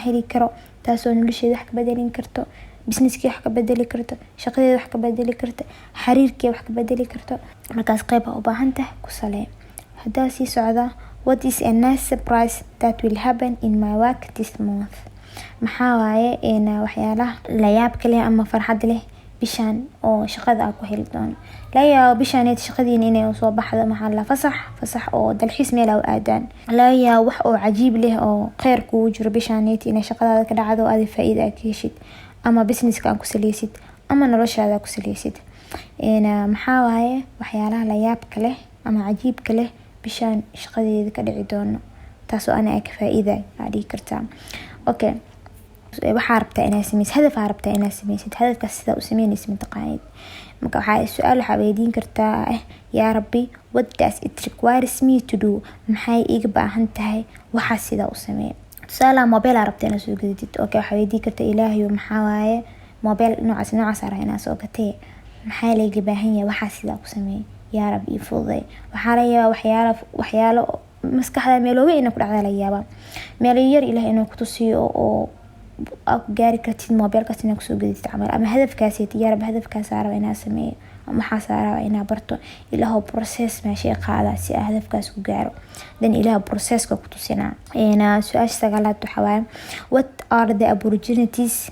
heli karo taasoo nolosheeda wax ka bedelin karto businesskii wax ka bedeli karto, shaqadeeda wax ka bedeli karto, xiriirkii wax ka bedeli karto. Markaas qayb u baahan tahay ku salee. Hadaa sii socda, what is a nice surprise that will happen in my work this month? maxaa waaye waxyaalaha la yaab kale ama farxad leh bishaan oo shaqada aan ku heli doono. la yaabo bishaaneed shaqadiina inay soo baxdo maxaa la fasax oo dalxiis meel u aadaan. la yaabo wax oo cajiib leh oo kheyr kugu jiro bishaaneed inay shaqadaada ka dhacdo oo aad faa'iido ka heshid ama businesska aan ku saleysid ama noloshaada ku saleysid. maxaa waaye waxyaalaha la yaab kale ama cajiib kale bishaan shaqadeeda ka dhici doono taasoo ana ka faa'iido aad dhigi kartaa. okay, waxaa rabtaa inaad sameysid hadaf, rabtaa inaad sameysid hadafkaas sida u sameynaysid mataqaanid. marka waxaa su'aal waxaa weydiin kartaa yaa rabbi, what does it requires me to do? maxay iga baahan tahay waxaa sida u sameeyo. tusaale mobile rabtaa inaad soo gadid. okay, waxaa weydiin kartaa ilaahay maxaa waaye mobile noocaas ara inaad soo gatay, maxaa la iga baahan yahay waxaa sida u sameeyo yaa rabbi ii fududay. waxaa la yaabaa waxyaalo maskaxda meel weyn ku dhacda la yaabaa meel yar ilaahay inuu ku tusiyo oo aad gaari kartid mobilkaas inaad soo gadid camal ama hadafkaas yaa rabbi hadafkaas raba inaad sameeyo ama waxaa raba inaad barto. ilaahay process meesha qaada si aad hadafkaas ku gaaro, dan ilaahay processka ku tusina. su'aasha sagaalaad waxa waaye what are the opportunities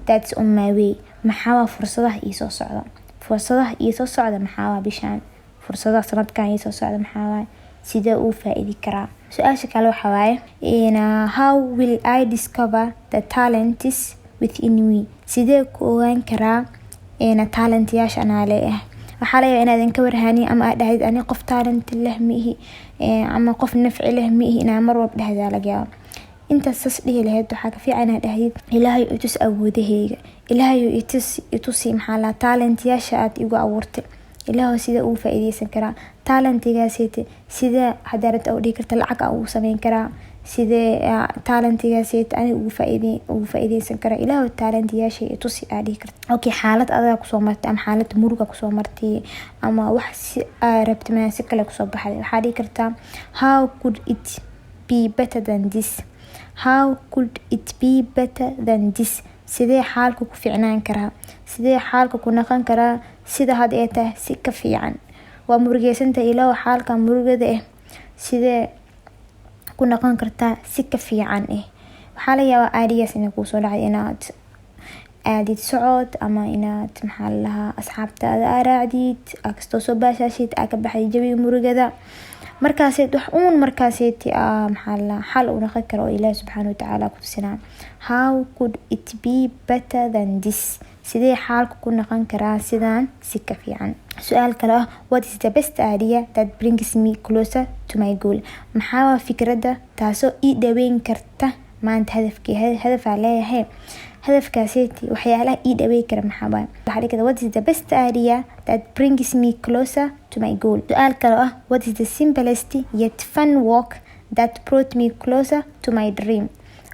that's on my way? maxaa fursadaha ii soo socda maxaa bishaan fursadaha sanadkan ii soo socda maxaa sidee uu faa'iidi karaa. su'aasha kale waxa waaye how will I discover the talents within me? sidee ku ogaan karaa talentyaasha anaa leeyahay. waxaa laga yaabaa inaadan ka warhani ama aad dhahdid ani qof talent leh mihi ama qof nafci leh mihi inaa mar walba dhahdaa laga yaabaa. intaas sas dhihi lahayd waxaa ka fiican inaad dhahdid ilaahay itus awoodahayga, ilaahay itusi maxaa la talentyaasha aad igu abuurtay, ilaahay sida uu faa'iideysan karaa talentigaasite, sida hadarta u dhigi karta lacag uu sameyn karaa, sida talentigaasite ani ugu faa'iideysan karaa. ilaahay talentiyaasha itusi aad dhigi karta. okay, xaalad adag ku soo martay ama xaalad muruga ku soo martay ama wax si rabti ma si kale ku soo baxay, waxaa dhigi kartaa how could it be better than this? how could it be better than this? sidee xaalku ku fiicnaan karaa, sidee xaalku ku noqon karaa sida had ay tahay si ka fiican. waa murugeysanta ilaahay xaalka murugada sidee ku noqon kartaa si ka fiican. waxaa la yaabaa aadiyaas inay ku soo dhacay inaad aadid socod ama inaad maxaa lahaa asxaabtaada araacdid akastoo soo baashashid ka baxay jawi murugada. markaas markaas maxaa la xal u noqon karo oo ilaahay subxaanahu wa ta'aala ku tusinaa. how could it be better than this? sidee xaalku ku noqon karaa sidaan si ka fiican. su'aal kale what is the best idea that brings me closer to my goal? maxaa fikradda taasoo ii dhaweyn karta maanta hadafaa leeyahay. hadafkaaseti waxyaalaha ii dhaweyn kara maxaa waxaa dhigada what is the best idea that brings me closer to my goal. su'aal kale what is the simplest yet fun work that brought me closer to my dream?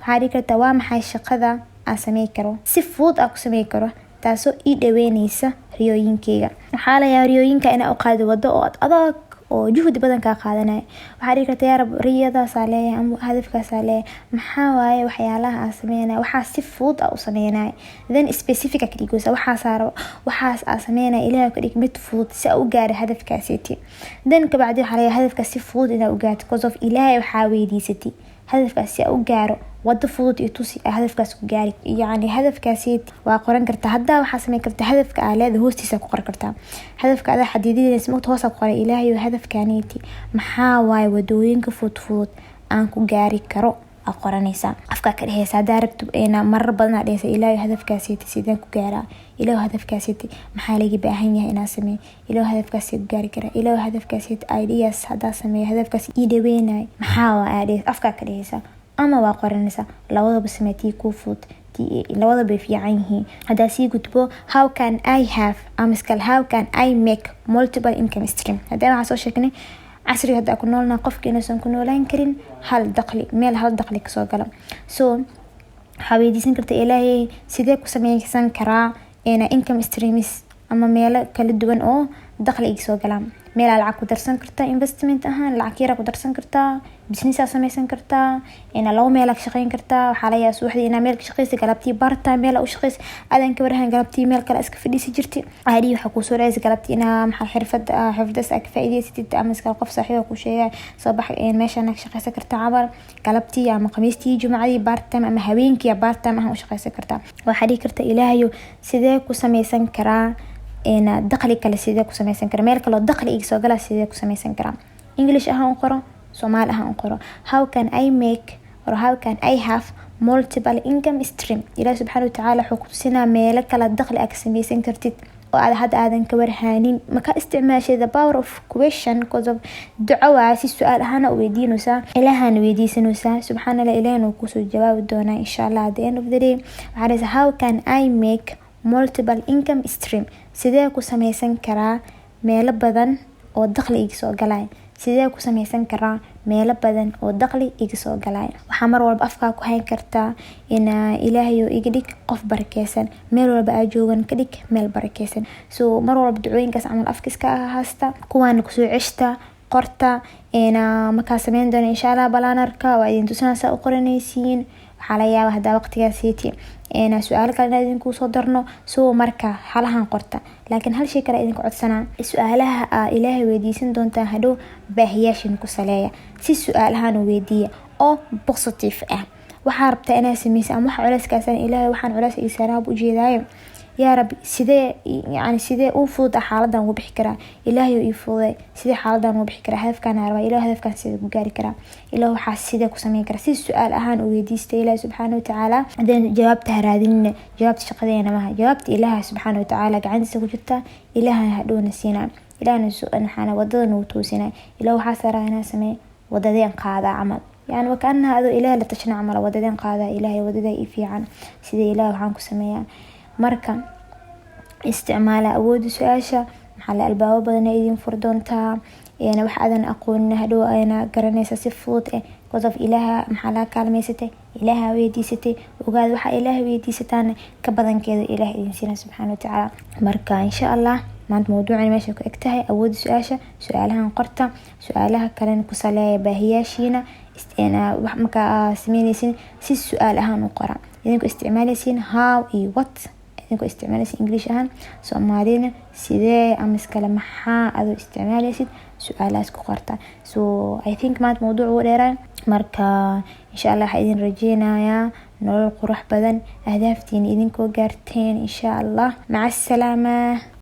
waxaa dhigi karta waa maxay shaqada aan sameyn karo si fudud aan ku sameyn karo taasoo ii dhaweynaysa riyooyinkeyga. waxaa la yaabaa riyooyinka inaa u qaado wado oo adag oo juhdi badan kaa qaadanaya. waxaa dhigi karta yaa rab riyadaas leeyahay ama hadafkaas leeyahay maxaa waaye waxyaalaha aan sameynay waxaa si fudud u sameynay then specific ka dhigaysa waxaas aan sameynay ilaahay ka dhig mid fudud si u gaaro hadafkaasiti. then ka bacdi waxaa la hadafkaas si fudud inaa u gaarto because of ilaahay waxaa weydiisatay hadafkaas si u gaaro wada fudud iyo tusi hadafkaas ku gaari. yani hadafkaasiti waa qoran kartaa hadda waxaa sameyn kartaa hadafka aad leedahay hoostiisa ku qoran kartaa. hadafka aad xadiidinaysa marka hoos ku qoran ilaahay hadafkaaniti maxaa waaye wadooyinka fudud aan ku gaari karo aad qoranaysa afka ka dhehaysa. hadaa rabto marar badan aad dhehaysa ilaahay hadafkaasiti sideen ku gaaraa, ilaahay hadafkaasiti maxaa laga baahan yahay inaan sameeyo, ilaahay hadafkaasiti ku gaari karaa, ilaahay hadafkaasiti ideas hadaa sameeyo hadafkaas ii dhaweynay maxaa waaye afka ka dhehaysa ama waa qoranaysa. labadaba sameetii ku fudud labadaba fiican yihiin. hadaa sii gudbo how can I have how can I make multiple income stream? hadaa waxaa soo sheegnay casriga hadda ku noolna qofka inaysan ku noolaan karin hal dakhli kasoo gala. so waxaa weydiisan karta ilaahay sidee ku sameysan karaa income streams ama meelo kala duwan oo dakhli iga soo galaan. meel aad lacag ku darsan kartaa investment ahaan, lacag yar ku darsan kartaa, business aad samaysan kartaa, laba meel aad ka shaqeyn kartaa. waxaa laga yaabaa subaxdii inaad meel ka shaqeysid, galabtii part time meel aad u shaqeysid, aadan ka warhayn galabtii meel kale iska fadhiisi jirtay. caadi waxaa kusoo dhacaysa galabtii inaad xirfadaas aad ka faa'iidaysatid, ama iska qof saaxiib ah ku sheegay soo bax meeshaan aad ka shaqeysan kartaa camal galabtii ama khamiistii jumcadii part time ama habeenkii part time ah u shaqeysan kartaa. waxaa dhihi kartaa ilaahayo sidee ku samaysan karaa dakhli kale, sidee ku samaysan karaa meel kale oo dakhli iga soo gala, sidee ku samaysan karaa. English ahaan u qoro, Soomaali ahaan u qoro. How can I make or how can I have multiple income stream? Ilaahay subxaanahu wa tacaala wuxuu ku tusinaa meelo kale dakhli aad ka samaysan kartid oo aad hadda aadan ka warhaanin. Marka isticmaashay the power of question because of duco si su'aal ahaan u weydiinaysaa, ilaahana weydiisanaysaa, subxaanallah ilaahna wuu kusoo jawaabi doonaa insha Allah at the end of the day. waxaa dhahaysaa how can I make multiple income stream? sidee ku samaysan karaa meelo badan oo dakhli iga soo galay, sidee ku samaysan karaa meelo badan oo dakhli iga soo galay. waxaa mar walba afkaa ku hayn kartaa in ilaahayo iga dhig qof barakeysan, meel walba aad joogan ka dhig meel barakeysan. so mar walba ducooyinkaas camal afka iska haasta, kuwaana kusoo ceshta qorta markaa sameyn doona insha Allah balaanarka waa idin tusinaysaa u qoranaysiin. waxaa laga yaabaa haddaa waqtigaas siiti su-aalo kale inaan idinku soo darno soo marka halahan qorta. laakiin hal shay kale idinku codsanaa, su-aalaha ilaahay weydiisan doontaa hadhow baahiyaashin ku saleeya. si su-aalahan u weydiiya oo positive ah. waxaa rabtaa inaad samaysa ama waxa culeyskaasan ilaahay waxaan culeys isaanaab u jeedaayo yaa rabbi sidee u fudud xaaladan ugu bixi karaa. ilaahay ii fududay sidee xaaladan ugu bixi karaa, hadafkaan rabaa ilaahay hadafkaan sidee ku gaari karaa, ilaahay waxaa sidee ku sameyn karaa. si su-aal ahaan u weydiistay ilaahay subxaanahu wa tacaala. hadeen jawaabta haraadinina, jawaabta shaqadeena maaha, jawaabta ilaahay subxaanahu wa tacaala gacantiisa ku jirta. ilaahay hadhowna siinaa, ilaahna su'aanaxana wadada nagu toosinaa. ilaahay waxaa saraa inaa sameey wadadeen qaadaa camal, يعني وكأنها هذا إله لا تشنع عمل وددين قاعدة إلهي وددي في عن سيدي إله وحنكو سميا مركا استعمال أود سؤاشة محل الباب بدنا يدين فردونتا. يعني وحدنا أقول هدو أنا قرنيسة صفوت قصف إله محلها كلمة إله ويديستي وقال وح إله ويديستان كبدن كذا إله إنسان سبحانه وتعالى. مركا إن شاء الله ما عند موضوع يعني ماشي اكتهي أود سؤاشة سؤالها نقرته سؤالها كلن كسلة باهياشينا أنا وحمك سمينيسين سي سؤالها نقرأ إذنكو استعماليسين how إي what إذنكو استعماليسين إنجليش أهان سومالينا سيدي أمس كلام محا أذو استعماليسين سؤالات كقرطة. so I think ما عند موضوع وريران مركا إن شاء الله حيدين رجينا يا نور قروح بدن أهدافتين إذنكو قارتين إن شاء الله. مع السلامة.